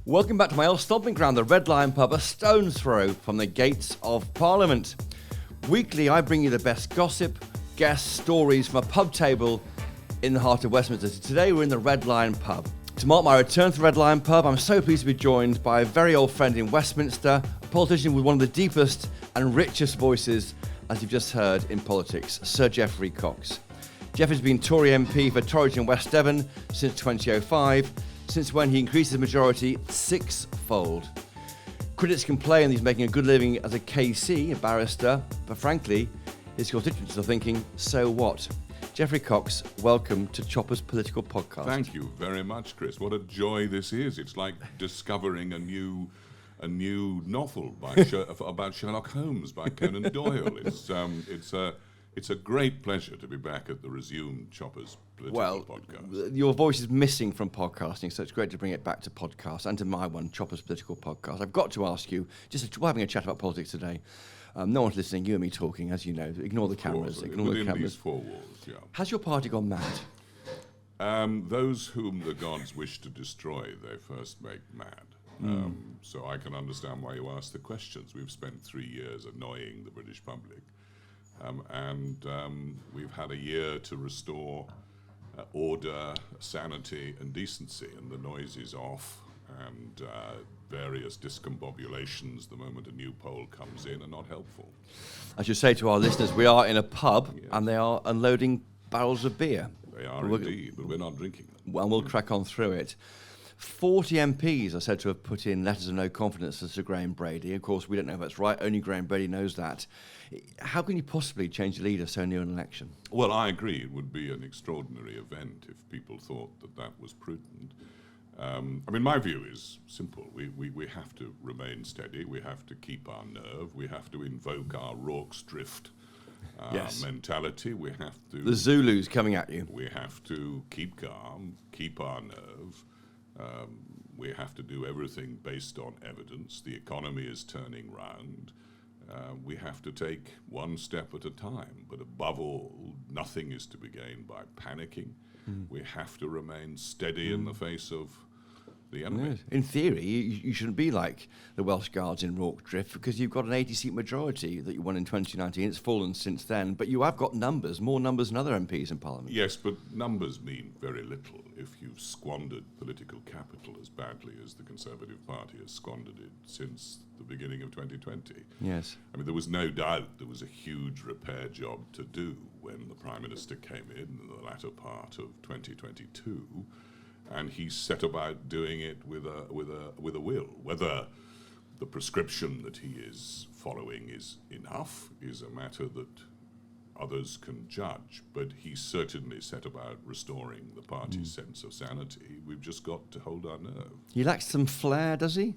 Welcome back to my old stomping ground, the Red Lion pub, a stone's throw from the gates of Parliament. Weekly, I bring you the best gossip, guests, stories from a pub table in the heart of Westminster. Today, we're in the Red Lion pub. To mark my return to the Red Lion pub, I'm so pleased to be joined by a very old friend in Westminster, a politician with one of the deepest and richest voices, as you've just heard, in politics, Sir Geoffrey Cox. Geoffrey's been Tory MP for Tories in West Devon since 2005, since when he increased his majority sixfold. Critics complain he's making a good living as a KC, a barrister, but frankly, his constituents are thinking, so what? Geoffrey Cox, welcome to Chopper's Political Podcast. Thank you very much, Chris. What a joy this is. It's like discovering a new novel about Sherlock Holmes by Conan Doyle. It's a great pleasure to be back at the resumed Chopper's Political Podcast. Your voice is missing from podcasting, so it's great to bring it back to podcast and to my one, Chopper's Political Podcast. I've got to ask you, we're having a chat about politics today. No one's listening, you and me talking, as you know. Ignore the cameras. Within these four walls, yeah. Has your party gone mad? Those whom the gods wish to destroy, they first make mad. So I can understand why you ask the questions. We've spent 3 years annoying the British public. And we've had a year to restore order, sanity and decency, and the noise is off, and various discombobulations the moment a new poll comes in are not helpful. I should say to our listeners, we are in a pub, yes, and they are unloading barrels of beer. They are indeed, but we're not drinking them. Well, we'll crack on through it. 40 MPs are said to have put in letters of no confidence to Sir Graham Brady. Of course, we don't know if that's right. Only Graham Brady knows that. How can you possibly change the leader so near an election? Well, I agree. It would be an extraordinary event if people thought that was prudent. My view is simple. We have to remain steady. We have to keep our nerve. We have to invoke our Rorke's drift mentality. We have to... The Zulus coming at you. We have to keep calm, keep our nerve. We have to do everything based on evidence. The economy is turning round. We have to take one step at a time. But above all, nothing is to be gained by panicking. We have to remain steady in the face of the enemy. Yes. In theory, you shouldn't be like the Welsh Guards in Rorke's Drift, because you've got an 80-seat majority that you won in 2019. It's fallen since then, but you have got numbers, more numbers than other MPs in Parliament. Yes, but numbers mean very little if you've squandered political capital as badly as the Conservative Party has squandered it since the beginning of 2020. Yes. There was no doubt there was a huge repair job to do when the Prime Minister came in the latter part of 2022. And he set about doing it with a will. Whether the prescription that he is following is enough is a matter that others can judge. But he certainly set about restoring the party's sense of sanity. We've just got to hold our nerve. He lacks some flair, does he?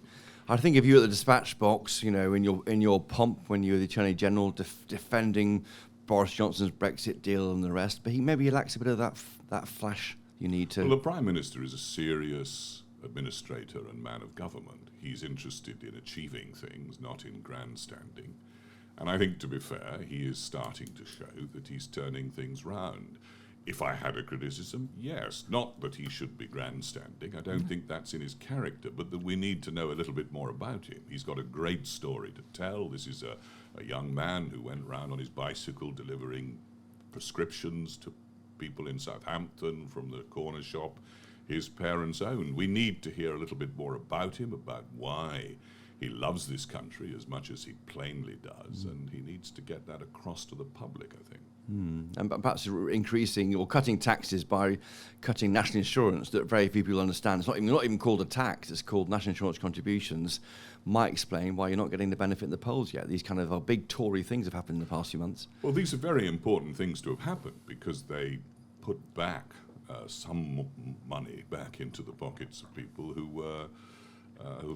I think of you at the dispatch box, in your pomp when you were the Attorney General defending Boris Johnson's Brexit deal and the rest. But maybe he lacks a bit of that flash. You need to... Well, the Prime Minister is a serious administrator and man of government. He's interested in achieving things, not in grandstanding. And I think, to be fair, he is starting to show that he's turning things round. If I had a criticism, yes, not that he should be grandstanding. I don't think that's in his character, but that we need to know a little bit more about him. He's got a great story to tell. This is a young man who went round on his bicycle delivering prescriptions to people in Southampton from the corner shop his parents owned. We need to hear a little bit more about him, about why he loves this country as much as he plainly does, and he needs to get that across to the public, I think. And perhaps increasing or cutting taxes by cutting national insurance that very few people understand. It's not even called a tax, it's called national insurance contributions, might explain why you're not getting the benefit in the polls yet. These kind of big Tory things have happened in the past few months. Well, these are very important things to have happened because they put back some money back into the pockets of people who were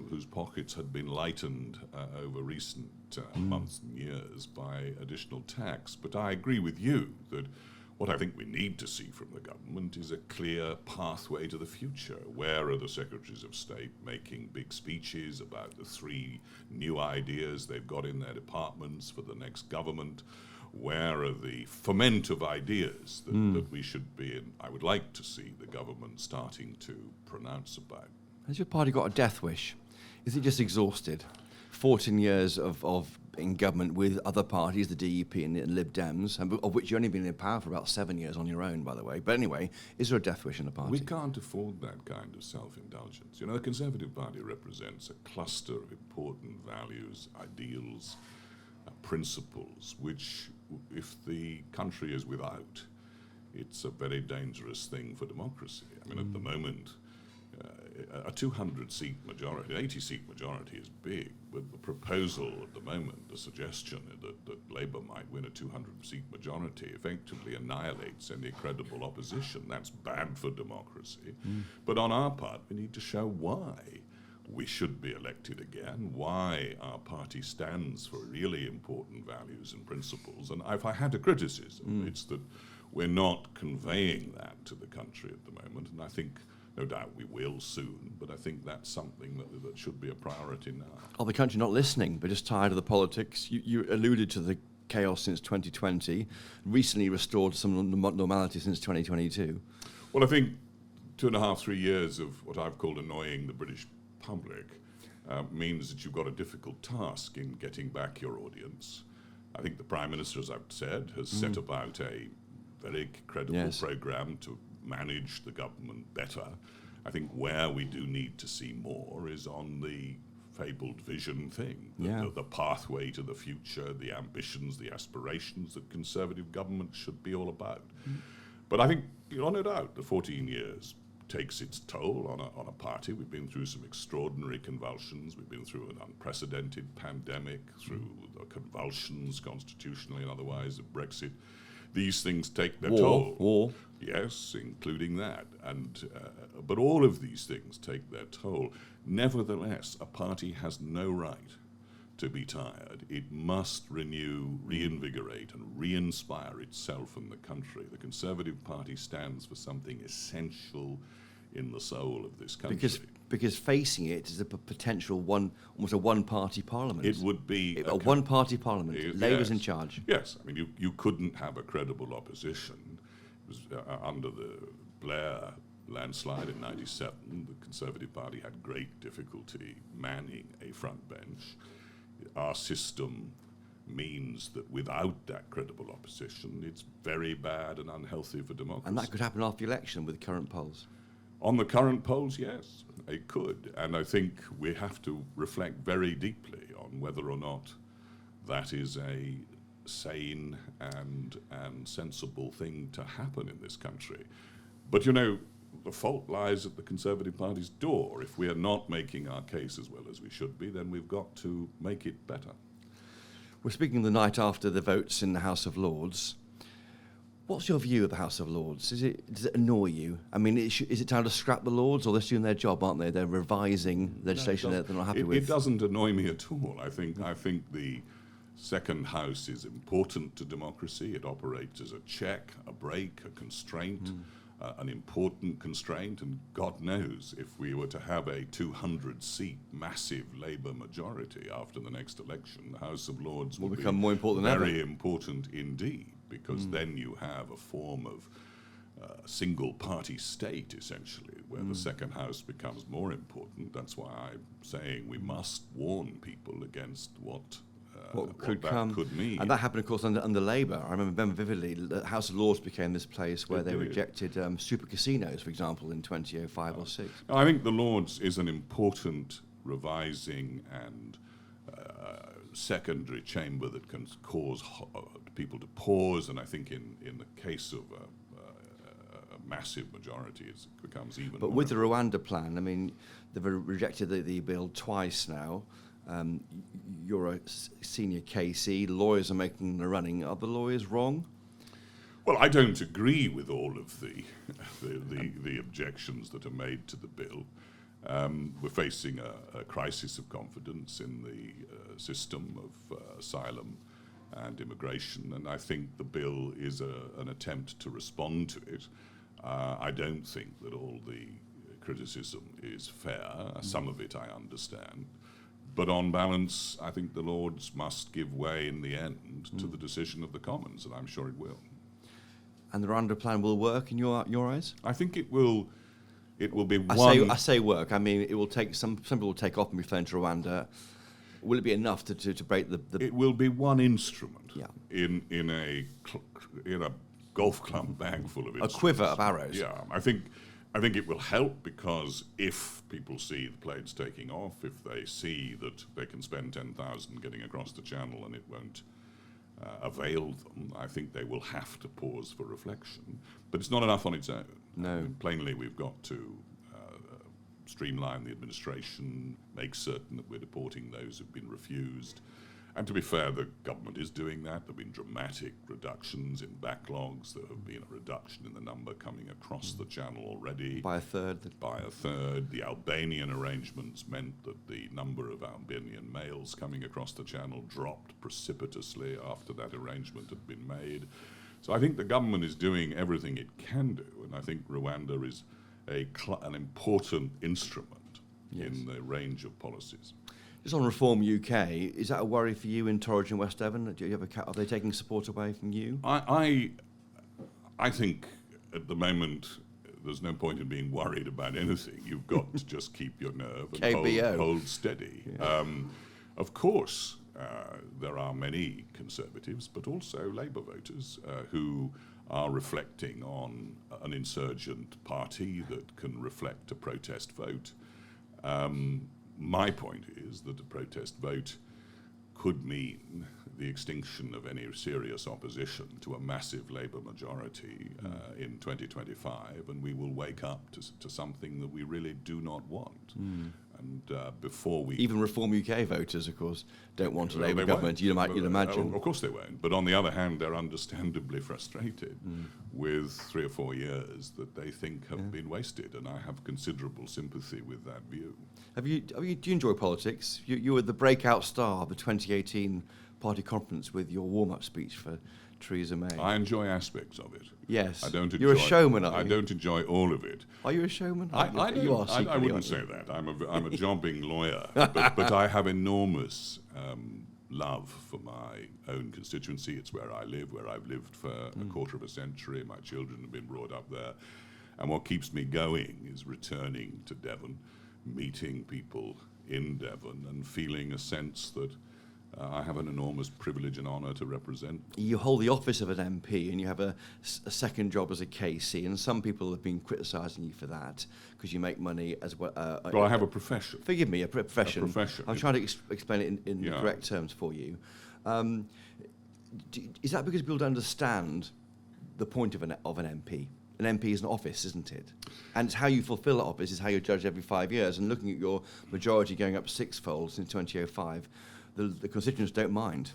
whose pockets had been lightened over recent months and years by additional tax. But I agree with you that what I think we need to see from the government is a clear pathway to the future. Where are the Secretaries of State making big speeches about the 3 new ideas they've got in their departments for the next government? Where are the ferment of ideas that we should be in? I would like to see the government starting to pronounce about. Has your party got a death wish? Is it just exhausted? 14 years of in government with other parties, the DUP and the Lib Dems, and of which you've only been in power for about 7 years on your own, by the way. But anyway, is there a death wish in the party? We can't afford that kind of self-indulgence. You know, the Conservative Party represents a cluster of important values, ideals, principles, which, if the country is without, it's a very dangerous thing for democracy. I mean, at the moment, a 200-seat majority, an 80-seat majority is big, but the proposal at the moment, the suggestion that Labour might win a 200-seat majority effectively annihilates any credible opposition. That's bad for democracy. But on our part, we need to show why we should be elected again, why our party stands for really important values and principles. And if I had a criticism, it's that we're not conveying that to the country at the moment, and I think no doubt we will soon, but I think that's something that should be a priority now. Oh, the country not listening, but just tired of the politics. You alluded to the chaos since 2020, recently restored some normality since 2022. Well, I think 2.5, 3 years of what I've called annoying the British public means that you've got a difficult task in getting back your audience. I think the Prime Minister, as I've said, has set about a very credible programme to manage the government better. I think where we do need to see more is on the fabled vision thing, the pathway to the future, the ambitions, the aspirations that Conservative government should be all about. But I think, no doubt, the 14 years takes its toll on a party. We've been through some extraordinary convulsions. We've been through an unprecedented pandemic, through the convulsions, constitutionally and otherwise, of Brexit. These things take their toll. War. Yes, including that. But all of these things take their toll. Nevertheless, a party has no right to be tired. It must renew, reinvigorate, and re-inspire itself and the country. The Conservative Party stands for something essential in the soul of this country. Because facing it is a potential almost a one-party parliament. It would be a one-party parliament. Labour's in charge. Yes, I mean you couldn't have a credible opposition. It was under the Blair landslide in '97. The Conservative Party had great difficulty manning a front bench. Our system means that without that credible opposition, it's very bad and unhealthy for democracy. And that could happen after the election with the current polls. On the current polls, yes, it could. And I think we have to reflect very deeply on whether or not that is a sane and sensible thing to happen in this country. But, the fault lies at the Conservative Party's door. If we are not making our case as well as we should be, then we've got to make it better. We're speaking the night after the votes in the House of Lords. What's your view of the House of Lords? Does it annoy you? I mean, is it time to scrap the Lords, or they're doing their job, aren't they? They're revising legislation that they're not happy with. It doesn't annoy me at all. I think the second house is important to democracy. It operates as a check, a brake, a constraint, an important constraint. And God knows if we were to have a 200-seat massive Labour majority after the next election, the House of Lords will become more important than very ever. important indeed, because then you have a form of single-party state, essentially, where the second house becomes more important. That's why I'm saying we must warn people against what could mean. And that happened, of course, under Labour. I remember vividly, the House of Lords became this place where they rejected Supercasinos, for example, in 2005 or 6. I think the Lords is an important revising and secondary chamber that can cause people to pause, and I think in the case of a massive majority, it becomes even But more with the Rwanda plan, I mean, they've rejected the bill twice now. You're a senior KC. Lawyers are making the running. Are the lawyers wrong? Well, I don't agree with all of the objections that are made to the bill. We're facing a crisis of confidence in the system of asylum and immigration, and I think the bill is an attempt to respond to it. I don't think that all the criticism is fair. Some of it I understand. But on balance, I think the Lords must give way in the end to the decision of the Commons, and I'm sure it will. And the Rwanda plan will work in your eyes? I think it will It will be I say work. I mean, it will take some people will take off and be flown to Rwanda. Will it be enough to break the? It will be one instrument Yeah. in a golf club bag full of instruments. A quiver of arrows. Yeah, I think it will help, because if people see the planes taking off, if they see that they can spend 10,000 getting across the channel and it won't avail them, I think they will have to pause for reflection. But it's not enough on its own. No. I mean, plainly, we've got to streamline the administration, make certain that we're deporting those who've been refused. And to be fair, the government is doing that. There have been dramatic reductions in backlogs. There have been a reduction in the number coming across the channel already. By a third. The Albanian arrangements meant that the number of Albanian males coming across the channel dropped precipitously after that arrangement had been made. So I think the government is doing everything it can do, and I think Rwanda is an important instrument in the range of policies. Just on Reform UK, is that a worry for you in Tories and West Devon? Do you have are they taking support away from you? I think at the moment there's no point in being worried about anything. You've got to just keep your nerve and hold steady. Yeah. Of course, there are many Conservatives, but also Labour voters who are reflecting on an insurgent party that can reflect a protest vote. My point is that a protest vote could mean the extinction of any serious opposition to a massive Labour majority in 2025, and we will wake up to something that we really do not want. And before we... Even Reform UK voters, of course, don't want a Labour government, you'd imagine. Of course they won't. But on the other hand, they're understandably frustrated with 3 or 4 years that they think have been wasted, and I have considerable sympathy with that view. Do you enjoy politics? You were the breakout star of the 2018 party conference with your warm-up speech for Theresa May. I enjoy aspects of it. Yes. You're a showman, aren't you? I don't enjoy all of it. Are you a showman? I wouldn't say that. I'm a jobbing lawyer, but I have enormous love for my own constituency. It's where I live, where I've lived for a quarter of a century. My children have been brought up there. And what keeps me going is returning to Devon, meeting people in Devon, and feeling a sense that I have an enormous privilege and honour to represent. You hold the office of an MP and you have a second job as a KC, and some people have been criticising you for that because you make money as well. Well, I have a profession. Forgive me, a profession. A profession. I'm trying to explain it in correct terms for you. Is that because people don't understand the point of an MP? An MP is an office, isn't it? And it's how you fulfil that office is how you're judged every 5 years. And looking at your majority going up sixfold since 2005, the constituents don't mind.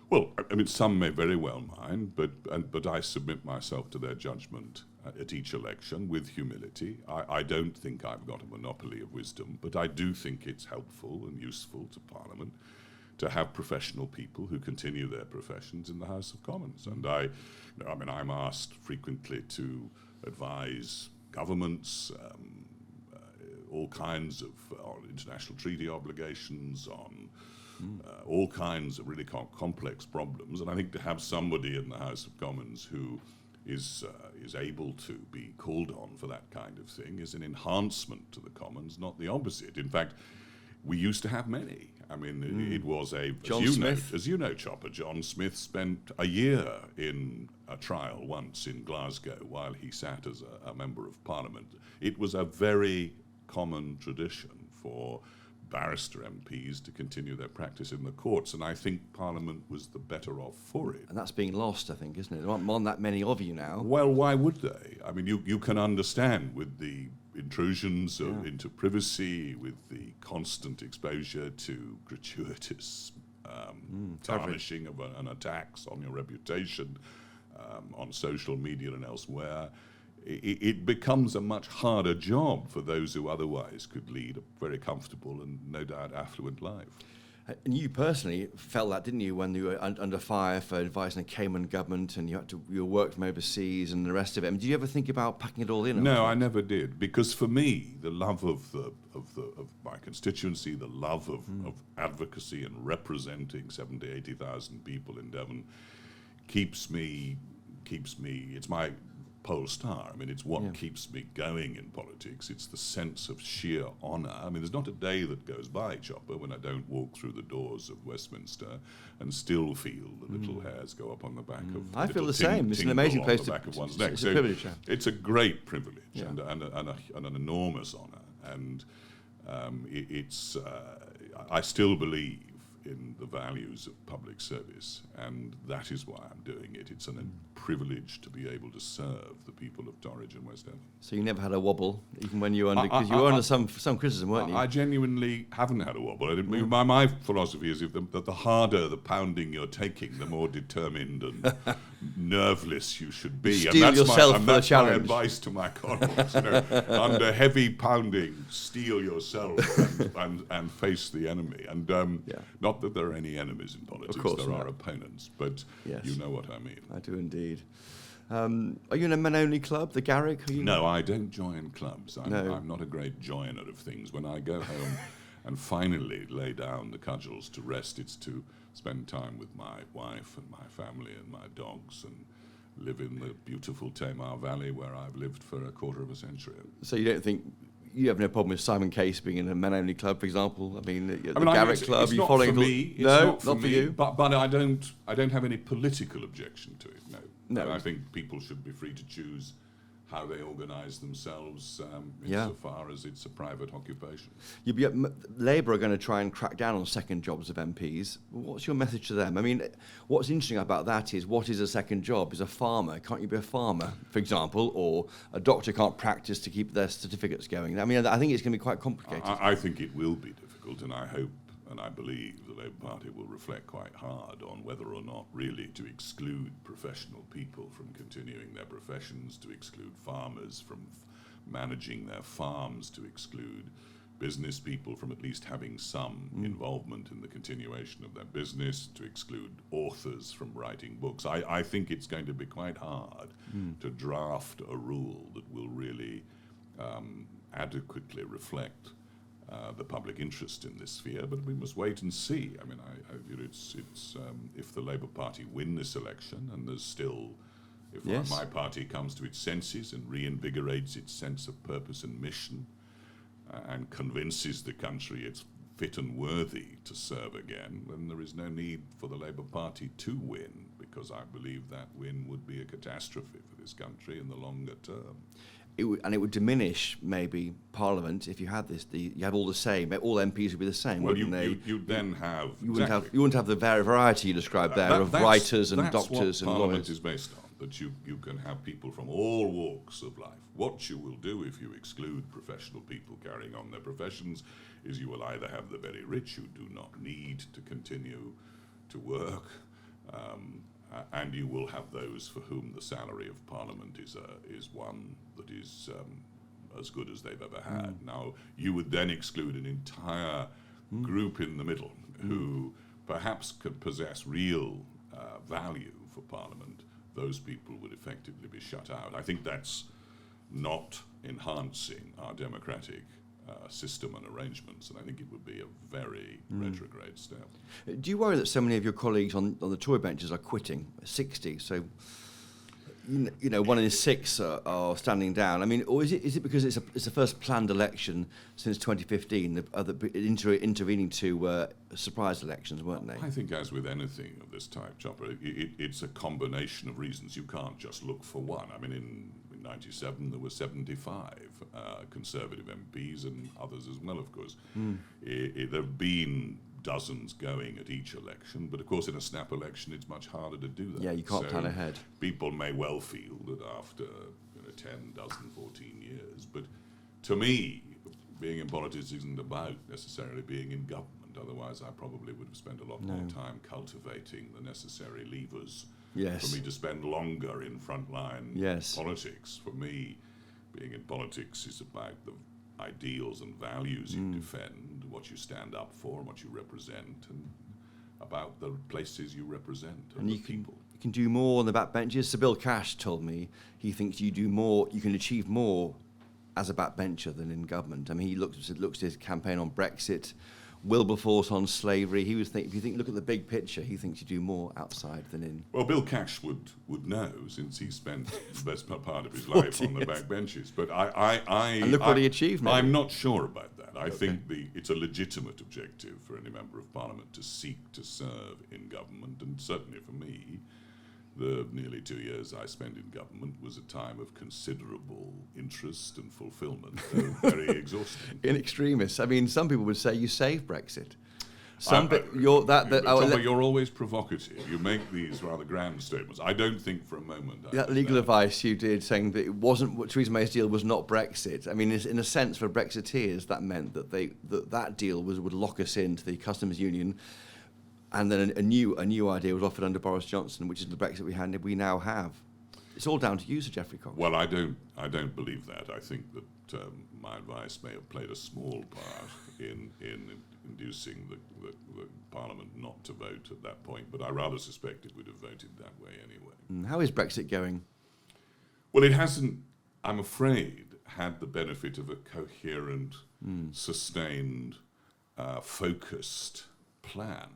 Well, I mean, some may very well mind, but I submit myself to their judgment at each election with humility. I don't think I've got a monopoly of wisdom, but I do think it's helpful and useful to Parliament to have professional people who continue their professions in the House of Commons. And I'm asked frequently to advise governments, all kinds of on international treaty obligations, on all kinds of really complex problems. And I think to have somebody in the House of Commons who is able to be called on for that kind of thing is an enhancement to the Commons, not the opposite. In fact, we used to have many. I mean, it was as you know, Chopper, John Smith spent a year in a trial once in Glasgow while he sat as a member of Parliament. It was a very common tradition for barrister MPs to continue their practice in the courts, and I think Parliament was the better off for it. And that's being lost, I think, isn't it? There aren't that many of you now. Well, why would they? I mean, you can understand with the intrusions into privacy, with the constant exposure to gratuitous tarnishing of an attacks on your reputation on social media and elsewhere. It becomes a much harder job for those who otherwise could lead a very comfortable and no doubt affluent life. And you personally felt that, didn't you, when you were under fire for advising the Cayman government and you worked from overseas and the rest of it? I mean, did you ever think about packing it all in? No, I never did, because for me, the love of my constituency, the love of advocacy and representing 70,000, 80,000 people in Devon keeps me. It's my pole star. I mean, it's what keeps me going in politics. It's the sense of sheer honour. I mean, there's not a day that goes by, Chopper, when I don't walk through the doors of Westminster and still feel the little hairs go up on the back of. I feel the same. It's an amazing place to. It's a privilege. It's a great privilege and an enormous honour, and I still believe in the values of public service, and that is why I'm doing it. It's a privilege to be able to serve the people of Torridge and West End. So you never had a wobble, even when you were under, because you were under some criticism, weren't you? I genuinely haven't had a wobble. My philosophy is that the harder the pounding you're taking, the more determined and nerveless you should be. Steel yourself for the challenge. My advice to my colleagues. Under heavy pounding, steel yourself and face the enemy. And not that there are any enemies in politics. Of course there are opponents, but you know what I mean. I do indeed. Are you in a men-only club, the Garrick? No, I don't join clubs. I'm not a great joiner of things. When I go home and finally lay down the cudgels to rest, it's to spend time with my wife and my family and my dogs and live in the beautiful Tamar Valley where I've lived for a quarter of a century. So you don't think... You have no problem with Simon Case being in a men-only club, for example. The Garrick Club. It's not for me. It's not for you. But I don't have any political objection to it. No. I think people should be free to choose how they organise themselves, insofar as it's a private occupation. Labour are going to try and crack down on second jobs of MPs. What's your message to them? I mean, what's interesting about that is, what is a second job? Is a farmer? Can't you be a farmer, for example? Or a doctor can't practice to keep their certificates going? I mean, I think it's going to be quite complicated. I think it will be difficult, and I hope and I believe the Labour Party will reflect quite hard on whether or not really to exclude professional people from continuing their professions, to exclude farmers from managing their farms, to exclude business people from at least having some involvement in the continuation of their business, to exclude authors from writing books. I think it's going to be quite hard to draft a rule that will really adequately reflect the public interest in this sphere, but we must wait and see. I mean, it's if the Labour Party win this election, and there's still, if my party comes to its senses and reinvigorates its sense of purpose and mission, and convinces the country it's fit and worthy to serve again, then there is no need for the Labour Party to win, because I believe that win would be a catastrophe for this country in the longer term. It would diminish maybe Parliament if you had this. You have all the same. All MPs would be the same, wouldn't they? You'd then have you wouldn't have the variety you described there of writers and doctors and Parliament lawyers. Is based on, that you can have people from all walks of life. What you will do if you exclude professional people carrying on their professions is you will either have the very rich who do not need to continue to work, and you will have those for whom the salary of Parliament is one that is as good as they've ever had. Now, you would then exclude an entire group in the middle who perhaps could possess real value for Parliament. Those people would effectively be shut out. I think that's not enhancing our democratic system and arrangements, and I think it would be a very retrograde step. Do you worry that so many of your colleagues on the Tory benches are quitting? 60, so you know, 1 in 6 are standing down. I mean, or is it because it's the first planned election since 2015? The intervening two were surprise elections, weren't they? I think, as with anything of this type, Chopper, it's a combination of reasons. You can't just look for one. I mean, in 97 there were 75 Conservative MPs, and others as well, of course. There have been dozens going at each election, but of course in a snap election it's much harder to do that. Yeah, you can't plan ahead. People may well feel that after 10, 14 years, but to me, being in politics isn't about necessarily being in government. Otherwise I probably would have spent a lot more time cultivating the necessary levers for me to spend longer in frontline politics. For me, being in politics is about the ideals and values you defend, what you stand up for, and what you represent, and about the places you represent and the people. You can do more on the backbenches. Sir Bill Cash told me he thinks you do more, you can achieve more as a backbencher than in government. I mean, he looks at his campaign on Brexit, Wilberforce on slavery. He was if you look at the big picture, he thinks you do more outside than in. Well, Bill Cash would know, since he spent the best part of his life on the back benches. But and look what he achieved. Maybe. I'm not sure about that. I think it's a legitimate objective for any member of Parliament to seek to serve in government, and certainly for me, the nearly 2 years I spent in government was a time of considerable interest and fulfilment, though very exhausting. In extremis, I mean, some people would say you saved Brexit. You're always provocative. You make these rather grand statements. I don't think for a moment. That legal advice you did, saying that it wasn't what Theresa May's deal was not Brexit. I mean, in a sense, for Brexiteers, that meant that that deal would lock us into the customs union. And then a new idea was offered under Boris Johnson, which is the Brexit we now have. It's all down to you, Sir Geoffrey Cox. Well, I don't believe that. I think that my advice may have played a small part in inducing the Parliament not to vote at that point, but I rather suspect it would have voted that way anyway. How is Brexit going? Well, it hasn't, I'm afraid, had the benefit of a coherent, sustained, focused plan.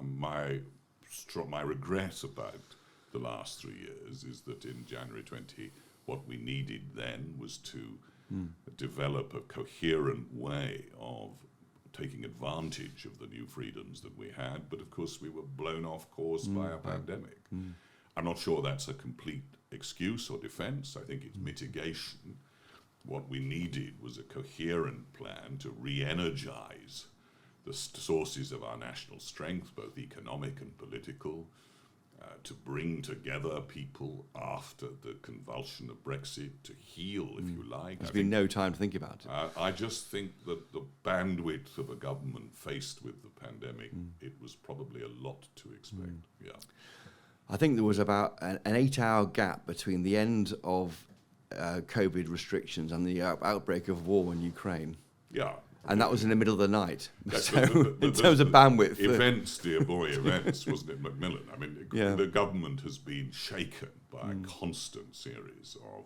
My regret about the last 3 years is that in January 20, what we needed then was to develop a coherent way of taking advantage of the new freedoms that we had, but of course we were blown off course by a pandemic. I'm not sure that's a complete excuse or defense. I think it's mitigation. What we needed was a coherent plan to re-energize the sources of our national strength, both economic and political, to bring together people after the convulsion of Brexit, to heal, if you like. There's been no time to think about it. I just think that the bandwidth of a government faced with the pandemic, it was probably a lot to expect. Yeah. I think there was about an 8-hour gap between the end of COVID restrictions and the outbreak of war in Ukraine. Yeah. And that was in the middle of the night. Yes, so, in terms of bandwidth. Events, dear boy, events, wasn't it, Macmillan? I mean, the government has been shaken by a constant series of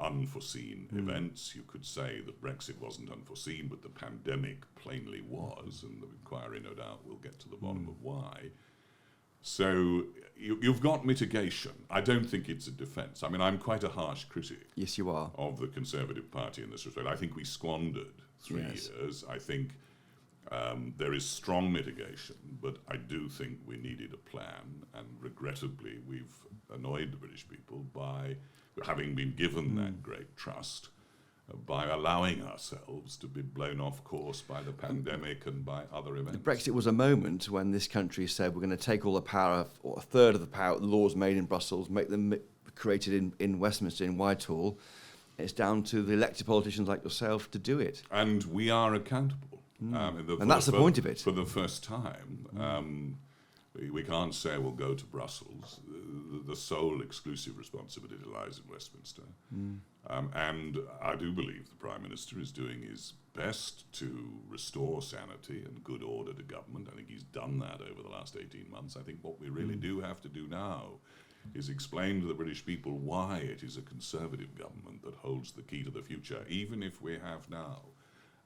unforeseen events. You could say that Brexit wasn't unforeseen, but the pandemic plainly was, and the inquiry, no doubt, will get to the bottom of why. So you've got mitigation. I don't think it's a defence. I mean, I'm quite a harsh critic. Yes, you are. Of the Conservative Party in this respect. I think we squandered 3 years. I think there is strong mitigation, but I do think we needed a plan, and regrettably we've annoyed the British people by having been given that great trust, by allowing ourselves to be blown off course by the pandemic and by other events. Brexit was a moment when this country said we're going to take all the power, or a third of the power, laws made in Brussels, make them created in Westminster, in Whitehall. It's down to the elected politicians like yourself to do it. And we are accountable. And that's the point of it. For the first time, we can't say we'll go to Brussels. The sole exclusive responsibility lies in Westminster. And I do believe the Prime Minister is doing his best to restore sanity and good order to government. I think he's done that over the last 18 months. I think what we really do have to do now is explain to the British people why it is a Conservative government that holds the key to the future. Even if we have now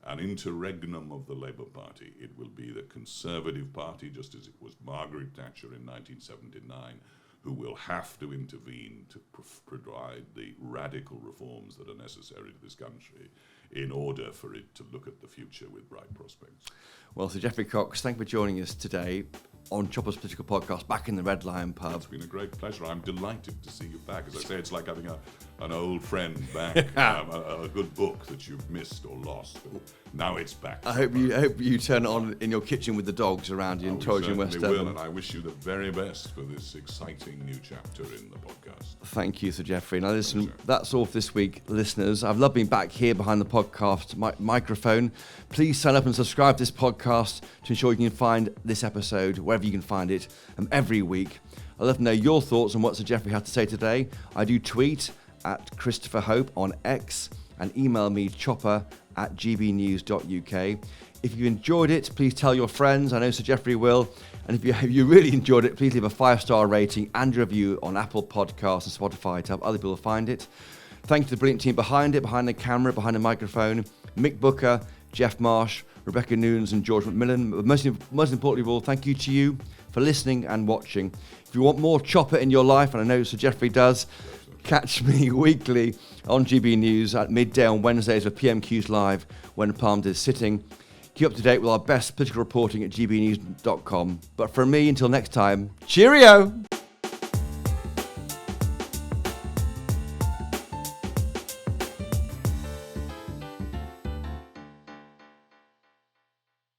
an interregnum of the Labour Party, it will be the Conservative Party, just as it was Margaret Thatcher in 1979, who will have to intervene to provide the radical reforms that are necessary to this country in order for it to look at the future with bright prospects. Well, Sir Geoffrey Cox, thank you for joining us today on Chopper's Political Podcast, back in the Red Lion pub. It's been a great pleasure. I'm delighted to see you back. As I say, it's like having an old friend back, a good book that you've missed or lost. But now it's back. I hope you turn it on in your kitchen with the dogs around you in Trojan West Devon. Will, and I wish you the very best for this exciting new chapter in the podcast. Thank you, Sir Geoffrey. Now listen, that's all for this week, listeners. I've loved being back here behind the podcast microphone. Please sign up and subscribe to this podcast to ensure you can find this episode wherever you can find it every week. I'd love to know your thoughts on what Sir Geoffrey had to say today. I do tweet at Christopher Hope on X and email me chopper@gbnews.uk. If you enjoyed it, please tell your friends. I know Sir Geoffrey will. And if you really enjoyed it, please leave a 5-star rating and review on Apple Podcasts and Spotify to help other people find it. Thank you to the brilliant team behind it, behind the camera, behind the microphone. Mick Booker, Jeff Marsh, Rebecca Noons and George McMillan. But most importantly of all, thank you to you for listening and watching. If you want more Chopper in your life, and I know Sir Geoffrey does, catch me weekly on GB News at midday on Wednesdays for PMQs Live when Palmed is sitting. Keep up to date with our best political reporting at gbnews.com. But from me, until next time, cheerio!